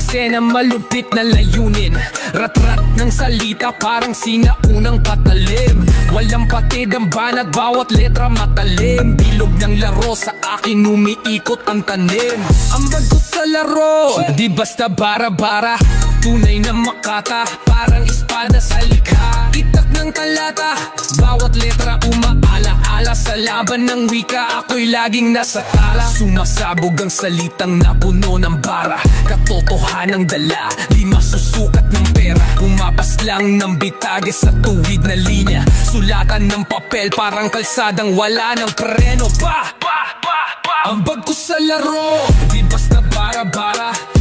eksena, malupit na layunin. Rat-rat ng salita, parang sinaunang patalim. Walang patid ang banat, bawat letra matalim. Bilog ng laro, sa akin umiikot ang tanim. Ambag ko sa laro, di basta bara-bara. Tunay na makata, parang espada sa likha. Itak ng talata, bawat letra umaala-ala. Sa laban ng wika, ako'y laging nasa tala. Sumasabog ang salitang napuno ng bara. Katotohanang dala, di masusukat ng pera. Pumapas lang ng bitage sa tuwid na linya. Sulatan ng papel, parang kalsadang wala ng preno. Ambag ko sa laro, di basta bara-bara.